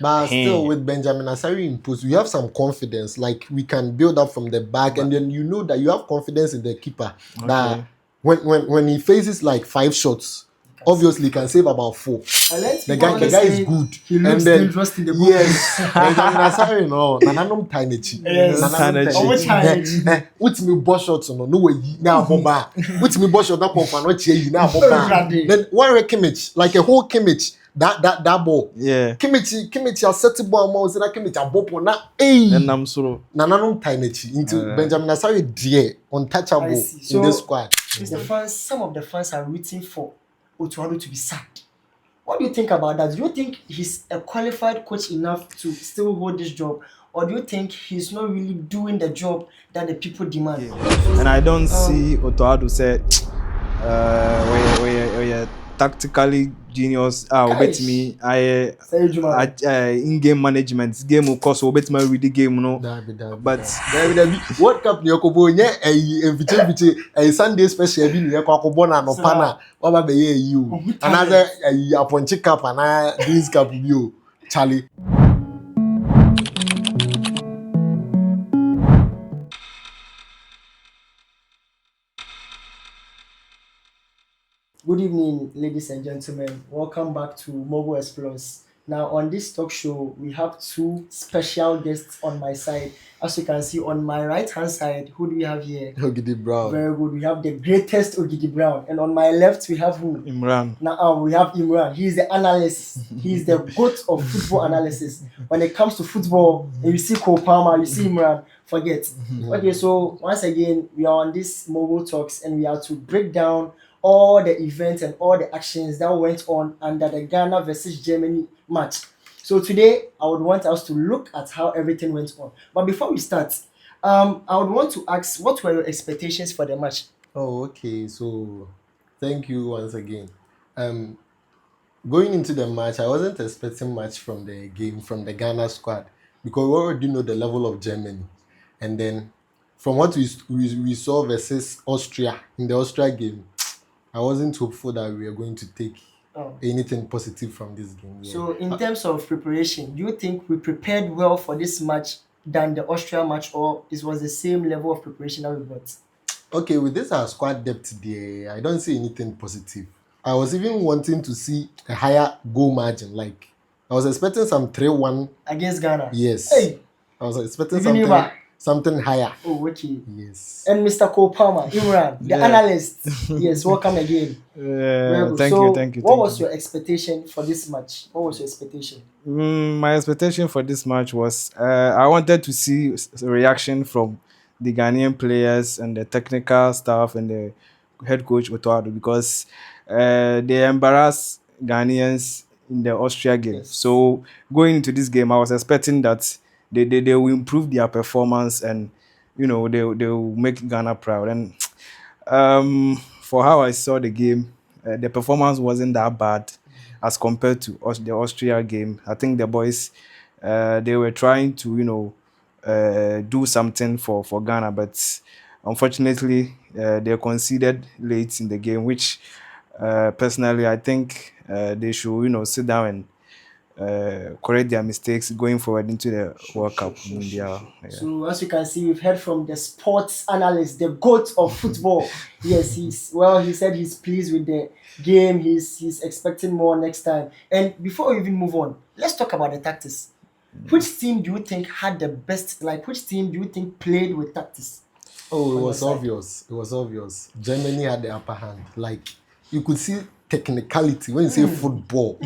But still, with Benjamin Asari in post, we have some confidence. Like we can build up from the back, and then you know that you have confidence in the keeper. That when he faces like 5 shots, obviously he can save about 4. The guy is good. He looks dangerous in the goal. Yes, Benjamin Asari no. Nananom Tanechi. What's me boss shots no way now bomba. What's me boss shot that come for no cheer now bomba. Then one Kimmich, like a whole Kimmich. That ball. Yeah. Kimmich a set ball more than Kimmich a ball na I'm sure. Nananom Tanechi into Benjamin Asari dear untouchable in this squad. Some of the fans are rooting for Otuado to be sacked. What do you think about that? Do you think he's a qualified coach enough to still hold this job, or do you think he's not really doing the job that the people demand? And I don't see Otuado say, we tactically genius. Bet me, in-game management game of course. Bet me read the game, no. But World Cup Nyokobo nye a Sunday special bi Nyokobo na no pana. Waba be you. Another a Ponchi Cup and this cup bio. Charlie. Good evening, ladies and gentlemen. Welcome back to Mogul Explores. Now, on this talk show, we have 2 special guests on my side. As you can see, on my right-hand side, who do we have here? Ogidi Brown. Very good. We have the greatest Ogidi Brown. And on my left, we have who? Imran. Now, we have Imran. He is the analyst. He is the goat of football analysis. When it comes to football, you see Cole Palmer, you see Imran, forget. Okay, so once again, we are on this Mogul Talks, and we are to break down all the events and all the actions that went on under the Ghana versus Germany match. So today, I would want us to look at how everything went on. But before we start, I would want to ask, what were your expectations for the match? Oh, okay. So, thank you once again. Going into the match, I wasn't expecting much from the game, from the Ghana squad, because we already know the level of Germany. And then, from what we saw versus Austria, in the Austria game, I wasn't hopeful that we were going to take anything positive from this game. Yeah. So, in terms of preparation, do you think we prepared well for this match than the Austria match, or it was the same level of preparation that we got? Okay, with this our squad depth there, I don't see anything positive. I was even wanting to see a higher goal margin. Like, I was expecting some 3-1 against Ghana. Yes. Hey, I was expecting something higher. Oh, okay. Yes. And Mr. Cole Palmer, Imran, the analyst. Yes, welcome again. Thank you. What was your expectation for this match? What was your expectation? My expectation for this match was I wanted to see a reaction from the Ghanaian players and the technical staff and the head coach Otuado, because they embarrassed Ghanaians in the Austria game. Yes. So going into this game, I was expecting that they will improve their performance, and they will make Ghana proud. And for how I saw the game, the performance wasn't that bad as compared to the Austria game. I think the boys they were trying to do something for Ghana, but unfortunately they conceded late in the game, which personally I think they should sit down and correct their mistakes going forward into the World Cup. Yeah. So as you can see, we've heard from the sports analyst, the GOAT of football. Yes, he said he's pleased with the game. He's expecting more next time. And before we even move on, let's talk about the tactics. Which team do you think had the best? Like, which team do you think played with tactics? Oh, it was obvious. It was obvious. Germany had the upper hand. Like, you could see technicality when you say football.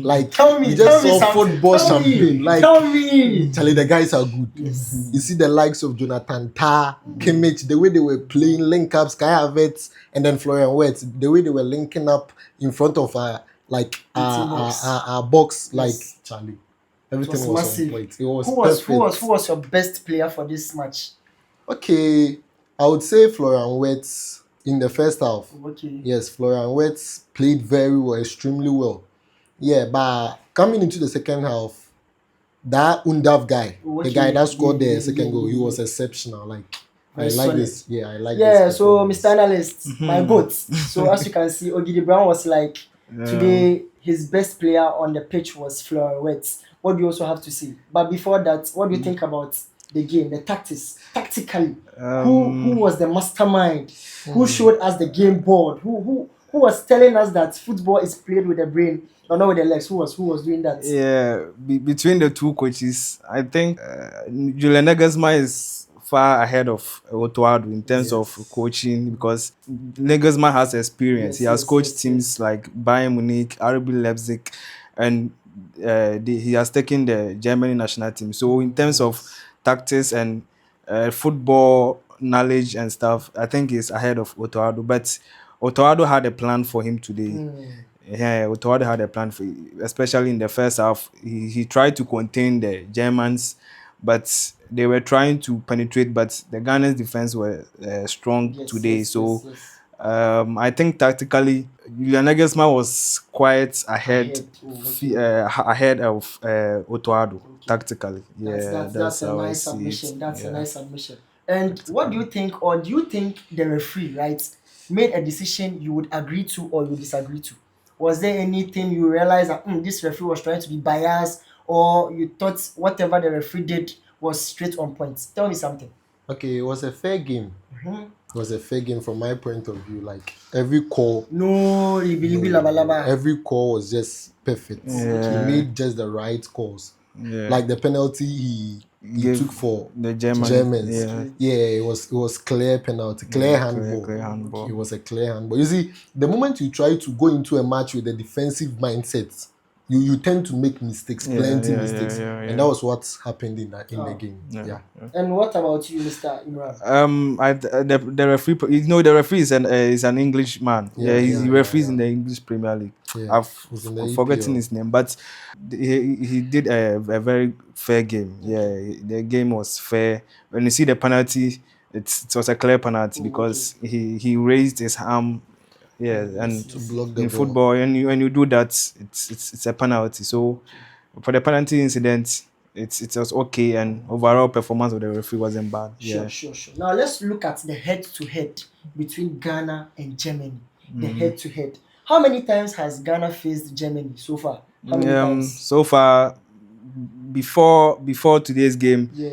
Like, you just saw football champagne. Like, Charlie, the guys are good. Yes. You see the likes of Jonathan Tah, Kimmich, the way they were playing link ups, Kai Havertz, and then Florian Wirtz, the way they were linking up in front of our box. Like, Charlie, everything was on point. It was perfect. Who was your best player for this match? Okay, I would say Florian Wirtz in the first half. Okay. Yes, Florian Wirtz played very well, extremely well. Yeah, but coming into the second half, that Undav guy, the guy that scored the second goal, he was exceptional. Like, I like this. Yeah, I like this. Yeah, so Mr. Analyst, my goat. So as you can see, Ogidi Brown was like, today his best player on the pitch was Florian Wirtz. what do you also have to say? But before that, what do you think about the game, the tactics, tactically? Who was the mastermind? Who showed us the game board? Who was telling us that football is played with the brain or not with the legs? Who was doing that? Yeah, between the two coaches, I think Julian Nagelsmann is far ahead of Otoado in terms of Yes. coaching because Nagelsmann has experience. Yes, He has yes, coached yes, teams like Bayern Munich, RB Leipzig, and he has taken the Germany national team. So in terms of Yes. tactics and football knowledge and stuff, I think he's ahead of Otoado. But Otoado had a plan for him today. Mm. Yeah, Ottawa had a plan for, especially in the first half. He tried to contain the Germans, but they were trying to penetrate. But the Ghana's defense were strong Yes, today. yes, yes, So yes. I think tactically, Julian Nagelsmann was quite Ahead. Oh, okay. ahead of Otoado Okay. tactically. That's Yeah, that's that's that's a how I nice see it. submission. That's a Yeah, nice submission. And what do tactically. you think, or do you think the referee, right, made a decision you would agree to or you disagree to? Was there anything you realized that this referee was trying to be biased, or you thought whatever the referee did was straight on point? Tell me something. Okay, it was a fair game. Mhm. It was a fair game from my point of view. Like every call, No, libi libi laba no, laba. every call was just perfect. Oh, He okay. Yeah, made just the right calls. yeah. Like the penalty he Give took for the German. Germans. Yeah, Okay. Yeah, it was clear penalty, clear yeah, clear, handball. clear Oh, It handball. okay. was a clear handball. You see, the moment you try to go into a match with a defensive mindset, you tend to make mistakes, Yeah, plenty yeah, yeah, mistakes, yeah, and that yeah. was what happened in the Ah. game. Yeah, Yeah. yeah. And what about you, Mr. Imran? The referee, the referee is an Englishman. Yeah, Yeah, he yeah, yeah, referees yeah. in the English Premier League. Yeah. I've He's in the forgotten EPL. his name, but he did a very fair game. Okay. Yeah, the game was fair. When you see the penalty, it was a clear penalty Oh, okay. because he raised his arm. Yeah, Yes, and To yes, block yes. the in ball. football, when you do that, it's a penalty. So Okay. for the penalty incident, it was okay, and overall performance of the referee wasn't bad. Sure, Yeah. sure, sure. Now let's look at the head to head between Ghana and Germany. The head to head. How many times has Ghana faced Germany so far? How many times? So far, before today's game, Yeah.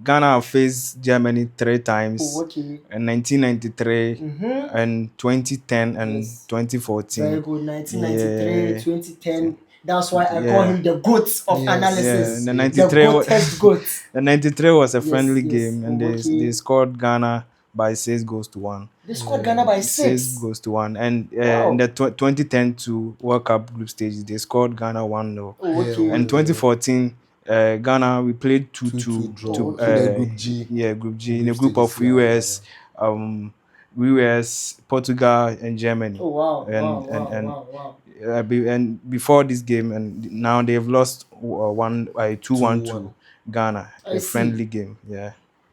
Ghana have faced Germany three Oh, times, okay. in 1993, Mm-hmm. and 2010 and Yes. 2014. Very good. 1993, Yeah, 2010. That's why I call yeah, him the GOAT of yeah. Yes, analysis. The yes. The 93, GOATest GOAT. the 93 was a Yes, friendly yes. game, and Oh, they okay. scored Ghana by 6 goals to 1. They scored Ghana by 6 6. goes to 1. And in Wow. the 2010 to World Cup group stages, they scored Ghana 1-0. Oh, Yeah, okay. And 1-0. 2014, Ghana, we played 2-2 2-2 draw Oh, to in the okay. group G, yeah, Group G, in group a group of stages. Yeah, yeah, US, um, US, Portugal, and Germany. Oh, wow, wow, And wow, wow, wow. and before this game, and now they've lost 2-1 to 2-1. Ghana, I a see. friendly game. Yeah.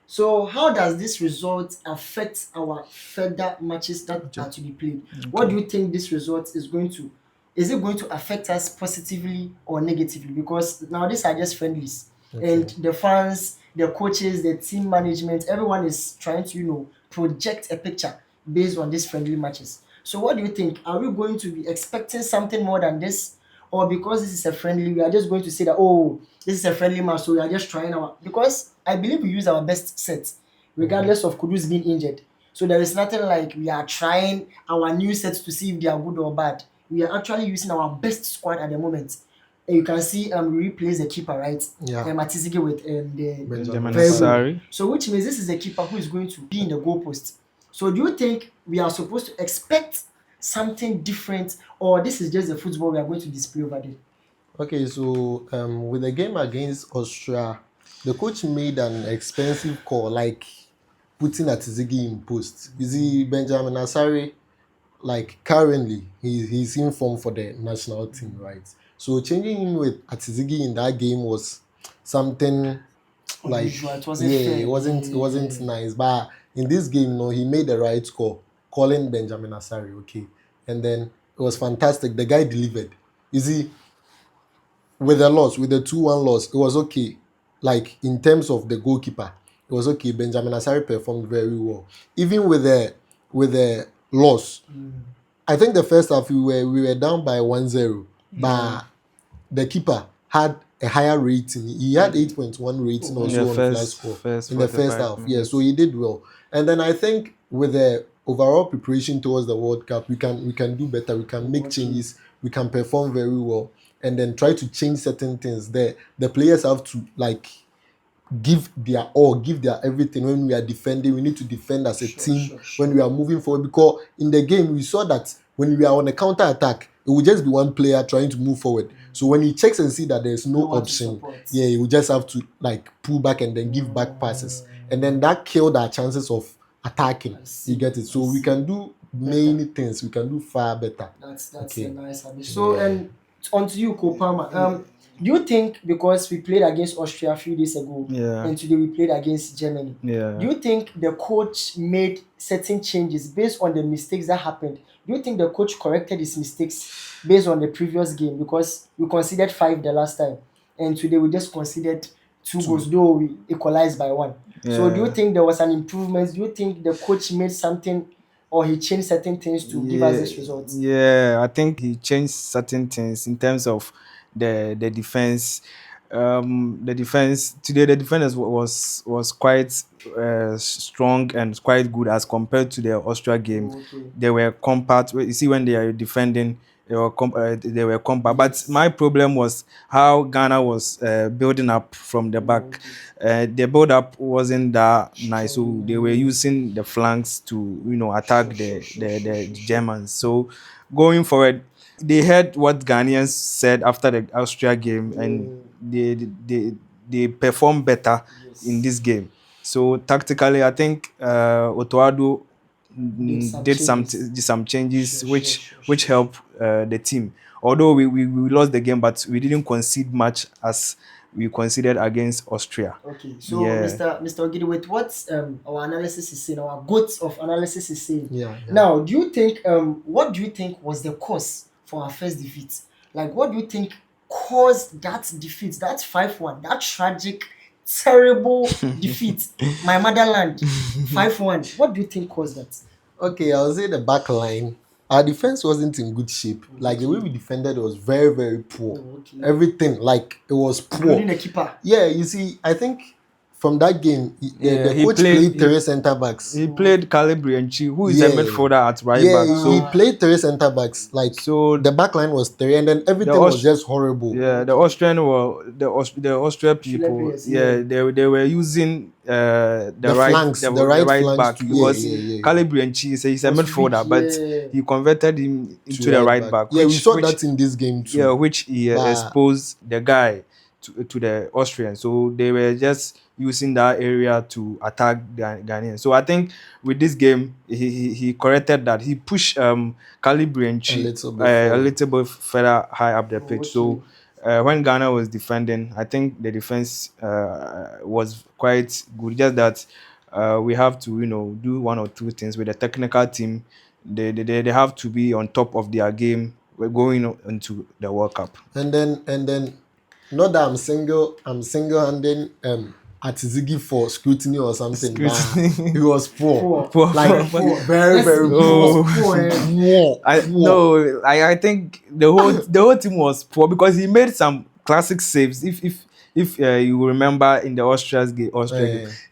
So, how does this result affect our further matches that are to be played? What do Okay. you think this result is going to? Is it going to affect us positively or negatively? Because now these are just friendlies, and Okay. the fans, the coaches, the team management, everyone is trying to project a picture based on these friendly matches. So, what do you think? Are we going to be expecting something more than this, or because this is a friendly, we are just going to say that this is a friendly match, so we are just trying our because I believe we use our best set, Mhm. regardless of Kudus being injured. So there is nothing like we are trying our new sets to see if they are good or bad. We are actually using our best squad at the moment. And you can see we replace the keeper, right? Yeah. Matizige with the Benjamin Benjamin very Asare. good. Asari. So which means this is the keeper who is going to be in the goalpost. So do you think we are supposed to expect something different, or this is just the football we are going to display over there? Okay, so with the game against Austria, the coach made an expensive call, like putting Atizigi in post. You see, Benjamin Asare, like currently, he's in form for the national team, right? So changing him with Atizigi in that game was something like, Unusual. It wasn't yeah, fair. it wasn't Yeah. nice. But in this game, no, he made the right call, calling Benjamin Asare, okay, and then it was fantastic. The guy delivered. You see, with the loss, with the 2-1 loss, it was okay. Like in terms of the goalkeeper, it was okay. Benjamin Asare performed very well. Even with the loss, Mm. I think the first half we were down by 1-0, Yeah. but the keeper had a higher rating. He had 8.1 rating Oh, In the also on Flash score first in the first 45 half. Yeah, so minutes. he did well. And then I think with the overall preparation towards the World Cup, we can do better. We can make okay. changes. We can perform very well, and then try to change certain things. The players have to like give their all, give their everything when we are defending. We need to defend as a Sure, team sure, when sure. we are moving forward. Because in the game, we saw that when we are on a counter attack, it will just be one player trying to move forward. So when he checks and see that there's no No one to option, support. yeah, he will just have to like pull back and then give back passes, and then that killed our chances of attacking. I see. You get it? So I we see. can do Better. many things. We can do far better. That's a Okay. nice habit. So Yeah. and on to you, Kopama. Do you think because we played against Austria a few days ago Yeah, and today we played against Germany, do yeah. you think the coach made certain changes based on the mistakes that happened? Do you think the coach corrected his mistakes based on the previous game? Because we conceded five the last time, and today we just conceded two Two. goals, though we equalized by one. So do you Yeah, think there was an improvement? Do you think the coach made something or he changed certain things to give us yeah, this result? yeah. I think he changed certain things in terms of the defense. The defense today, the defense was quite strong and quite good as compared to the Austria game. Oh, okay. They were compact. You see, when they are defending, they were compact. But Yes. my problem was how Ghana was building up from the Oh, back. okay. The build up wasn't that nice, so they were Strong. using the flanks to attack Sure, sure, sure, sure, the sure, sure. Germans. So going forward, they heard what Ghanaians said after the Austria game, and Yeah. they performed better in Yes. this game. So tactically, I think Otoado Did some changes. did some changes Sure, sure, sure, which sure, sure. helped the team. Although we lost the game, but we didn't concede much as we conceded against Austria. Okay, so Yeah, Mr. Ogidi, with what our analysis is saying, our goats of analysis is saying. Yeah. Yeah. Now, do you think what do you think was the cause for our first defeat? Like, what do you think caused that defeat, that 5-1, that tragic, terrible defeat, my motherland, 5-1? What do you think caused that? Okay, I'll say the back line. Our defense wasn't in good shape. Like the way we Okay. defended was very, very poor. Oh, okay. Everything, like it was Including poor. the keeper. Yeah, you see, I think from that game, yeah. the coach played three center backs. He played Calibri and Chi, who is a Yeah, midfielder at right yeah, back. he So played three center backs. Like so the back line was three, and then the everything was just horrible. yeah, the Okay. Austrian were the Austrian Australian people. players, Yeah, yeah. they were using The flanks, the the right right flanks back too. Yeah, because yeah, yeah. Calibri and Chi he's a Was weak, midfielder, but yeah. he converted him into To the right right back. back, Yeah, we saw that in this game yeah, too. which he But exposed the guy to the Austrians. So they were just using that area to attack the Ghanaians. So I think with this game, he corrected that. He pushed Calibri and a Chi little bit a forward. little bit further high up the Oh, pitch. okay. So when Ghana was defending, I think the defense was quite good. Just that we have to do one or two things with the technical team. They have to be on top of their game. We're going into the World Cup. And then not that I'm single-handing at Ziggy for scrutiny or something, but Scrutiny. he was poor. Poor. Poor, Like poor, poor. Poor. very, Let's very he poor. was poor. Poor. I Poor. no, I think the whole team was poor because he made some classic saves. If you remember in the Austria game,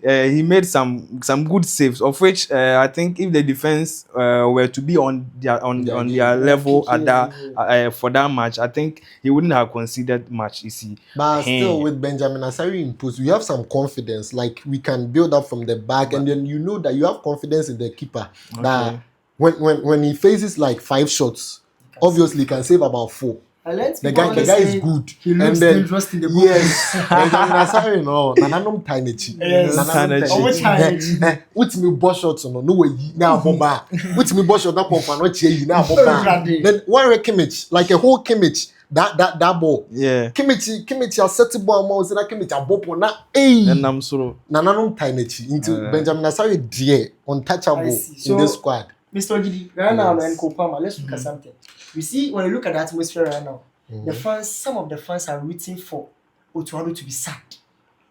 Eh, he made some good saves. Of which I think if the defense were to be on their on game. their level at Yeah, that yeah. for that match, I think he wouldn't have conceded much. You see, But still, Hey. with Benjamin Asari in post, we have some confidence. Like we can build up from the back, and then you know that you have confidence in the keeper. Okay. That when he faces like 5 shots, obviously he can save about 4. I learned The people guy always is say good. he looks And then dangerous in the goal. yes, Benjamin Asari no, nananom tiny. Yes. Tiny. Tiny. What's me boss shots no way na boba. What's me boss shot na pompa no chie na boba. Then one Kimmich, like a whole Kimmich, that ball. Yeah. Kimmich a set ball mo say na Kimmich a bopo na eh. And I'm sort Nananom tiny into Benjamin Asari dear I untouchable see. in this So, squad. Mr. Gidi, right now, Yes. man, Kopama, let's look at something. You see, when you look at the atmosphere right now, Mhm. the fans, some of the fans are rooting for Otuado to be sacked.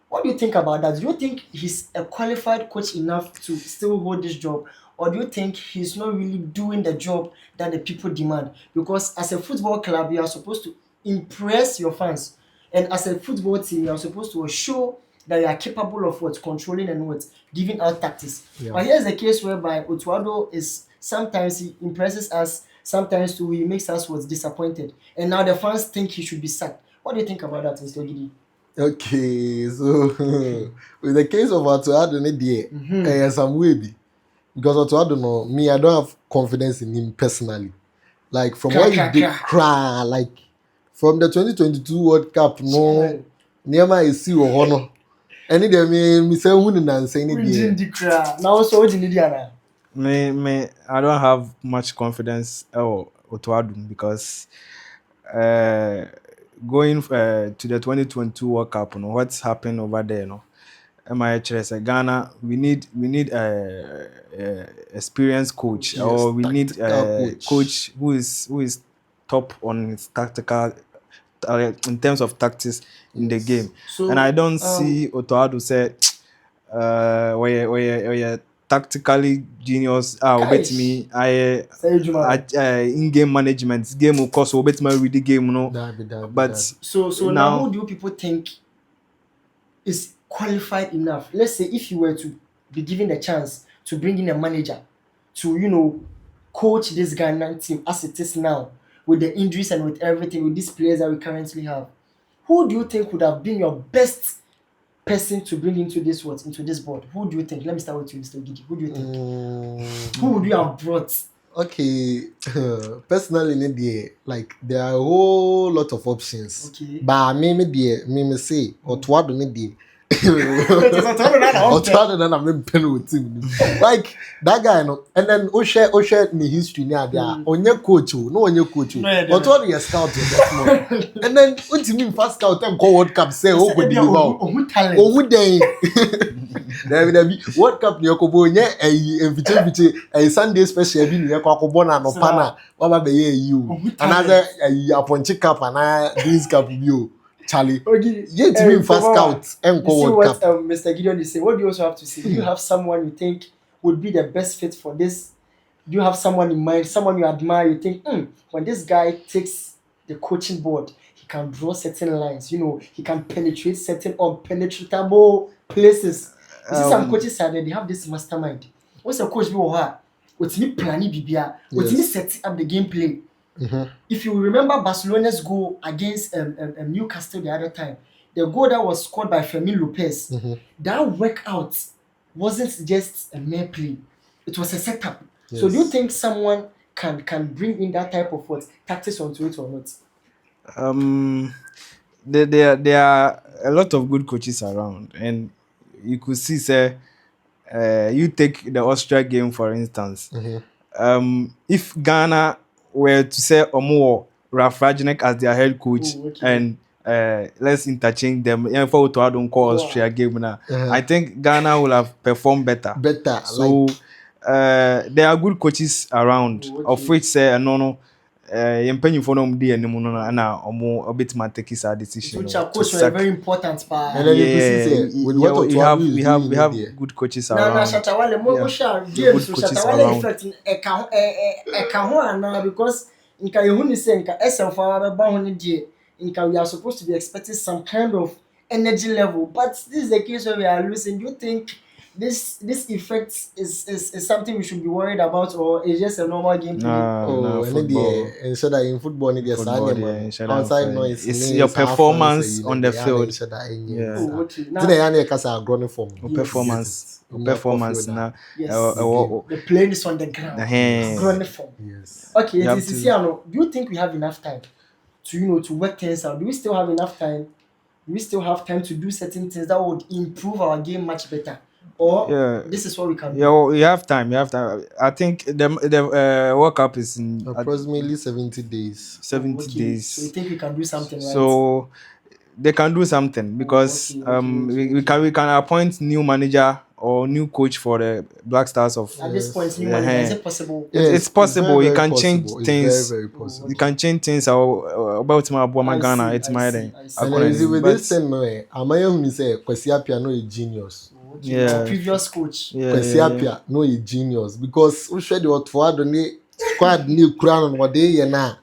What do you think about that? Do you think he's a qualified coach enough to still hold this job? Or do you think he's not really doing the job that the people demand? Because as a football club, you are supposed to impress your fans. And as a football team, you are supposed to show that you are capable of what controlling and what giving out tactics. Yeah. But here's a case whereby Otuado is sometimes he impresses us, sometimes too he makes us was disappointed, and now the fans think he should be sacked. What do you think about that, Mr. Gidi? Okay, so with the case of Atuado there, some way be because Atuado no me, I don't have confidence in him personally. Like from what he did, like from the 2022 World Cup, no, Nema is see honor. Any day me say who and say any day. Now so what do you need now? Me, I don't have much confidence Otuadum because going to the 2022 World Cup, what's happened over there, MIHS Ghana, we need a experienced coach, Yes, or we need tactical a coach who is top on his tactical in terms of tactics in the Yes. game. So, And I don't see Otoado say where tactically genius obet me Say Juma. in-game management game of course obet me read the game but So now who do people think is qualified enough? Let's say if you were to be given a chance to bring in a manager to coach this Ghana team as it is now, with the injuries and with everything, with these players that we currently have, who do you think would have been your best person to bring into this board? Who do you think? Let me start with you, Mr. Gidi. Who do you think? Who would you have brought? Okay, personally, like there are a whole lot of options. Okay. But me say Otuado Otuado na me pen with him. Like that guy no, and then Oshe me history near there. Onye coach, no onye coach. Otuado is scout and then ultimate first scout them call World Cup say oh go deliver. Oh dey. There be World Cup ni okobo nye a Sunday special bi ni akobo na no pana wa ba ye you. Another aponchi cup and this cup bio. Charlie, yet to be first scout and you see World what Cup. Mr. Gideon is saying. What do you also have to say? Do you have someone you think would be the best fit for this? Do you have someone in mind, someone you admire? You think, when this guy takes the coaching board, he can draw certain lines. He can penetrate certain unpenetratable places. You see some coaches out there, they have this mastermind. What's a coach be or what's me planning bibia? What's me setting up the gameplay? If you remember Barcelona's goal against Newcastle the other time, the goal that was scored by Fermin Lopez, that workout wasn't just a mere play; it was a setup. Yes. So, do you think someone can bring in that type of tactics onto it or not? There are a lot of good coaches around, and you could see, say, you take the Austria game for instance. If Ghana were to say Omo Ralph Ragnick as their head coach, and let's interchange them, for to don't call Austria game now, I think Ghana will have performed better. So there are good coaches around, of which say no. For them a bit my take his decision. So coach are very important, and then we have good coaches around. James effect because we are supposed to be expecting some kind of energy level, but this is the case where we are losing. Do you think this effect is something we should be worried about, or is just a normal gameplay? No, football. Instead in football, outside noise. It's your performance on the field. Performance now. The plane is on the ground. Yes. Okay, do you think we have enough time to work things out? Do we still have enough time? Do we still have time to do certain things that would improve our game much better? Or this is what we can do? Yeah, you have time. I think the World Cup is in approximately 70 days. 70 days. So you think we can do something, right? So they can do something because we can appoint new manager or new coach for the Black Stars of. At this point, new manager, is it possible? It's possible. Very, you can very change possible. things. Very, very possible. You can change things about my Ghana. It's my thing. And see, with this thing, Amaya say Kwesi Appiah no a genius. Our previous coach. Kwesi Appiah no a genius because we share the Otuado ni squad ni crown on what they na.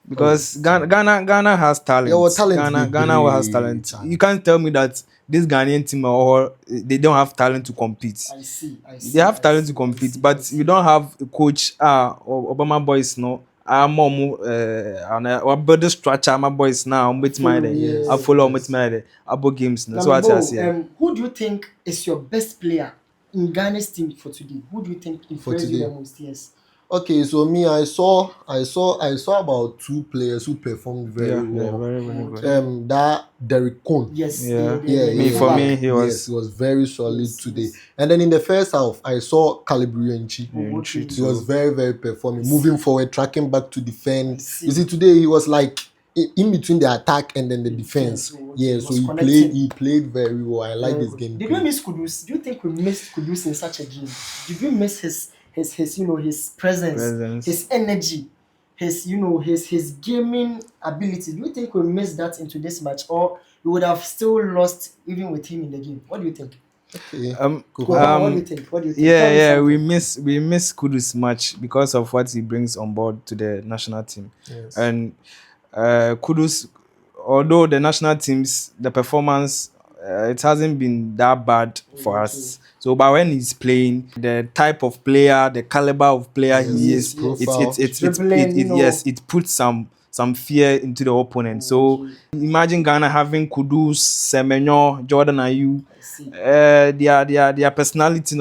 Oh, because Ghana has yeah, well, talent. talent be Ghana has great. talent. You can't tell me that this Ghanaian team or they don't have talent to compete. I see, I They see, have I talent to see, I compete, see, I but you see. don't have a coach. Obama boys no. Mom, and what build the structure. My boys now. I'm with my Follow, day. yeah, I Yes, follow. I'm with yes. my day. About games. No. Now, So what I Mo, say. who do you think is your best player in Ghana's team for today? Who do you think For impressed you the today. most? Yes. Okay, so me, I saw about two players who performed very Yeah, yeah, well. very, very good. Okay. That Derek Cohn. Yes, Yeah. Yeah, the Me yeah, for yeah. me, fullback. he Yes, was he was very solid Yes, today. yes. And then in the first half, I saw Calibrianchi. Oh, entry okay. He was too. very, very I performing, moving see. forward, tracking back to I defend. You see. see, today he was like in between the attack and then the The defense. defense. Oh, okay. Yeah, He so was he played. connecting. He played very well. I like Very his good. Did we gameplay. miss Kudus? Do you think we missed Kudus in such a game? Did we miss his his presence, Presence. his energy, his gaming ability? Do you think we missed that into this match, or we would have still lost even with him in the game? What do you think? Okay, Um, go Go, ahead. Palmer, what do you um, think? What do you think? yeah, Tell me yeah, something. we miss Kudus much because of what he brings on board to the national team, Yes. and Kudus, although the national teams the performance it hasn't been that bad for Okay. us. So, but when he's playing, the type of player, the caliber of player Yes, he his is, Yes, yes. profile. Dribbling, yes, it puts some fear into the opponent. So Okay. imagine Ghana having Kudus, Semenyo, Jordan Ayew, I see. their personality,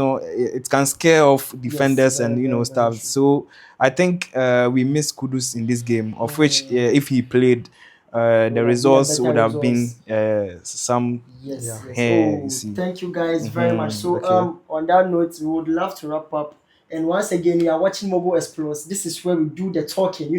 it can scare off Yes, defenders very, and very, very stuff. true. So I think we miss Kudus in this game, of which Hmm. if he played, It the would have been a results better would have been results. some Yes, Yeah. yes. hair. You Oh, see. thank you guys very much. So, Okay. on that note, we would love to wrap up. And once again, you are watching Mogul Explores. This is where we do the talking.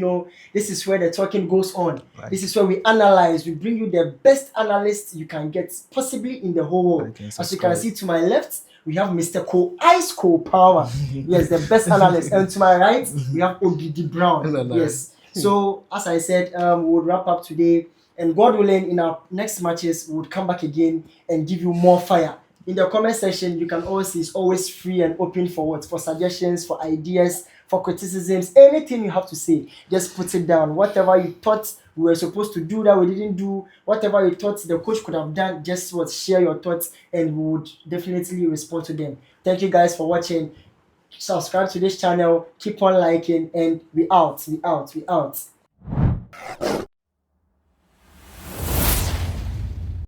This is where the talking goes on. Like, This is where we analyze. We bring you the best analysts you can get, possibly in the whole world. like and As you can subscribe. see to my left, we have Mr. Cole Ice Cole Power. Yes, the best analyst. And to my right, we have Ogidi Brown. No, no. Yes. So, as I said, we would wrap up today. And God willing, in our next matches, we would come back again and give you more fire. In the comment section, you can always see it's always free and open for what? For suggestions, for ideas, for criticisms, anything you have to say, just put it down. Whatever you thought we were supposed to do that we didn't do, whatever you thought the coach could have done, just what share your thoughts and we would definitely respond to them. Thank you guys for watching. Subscribe to this channel, keep on liking, and we out, we out, we out.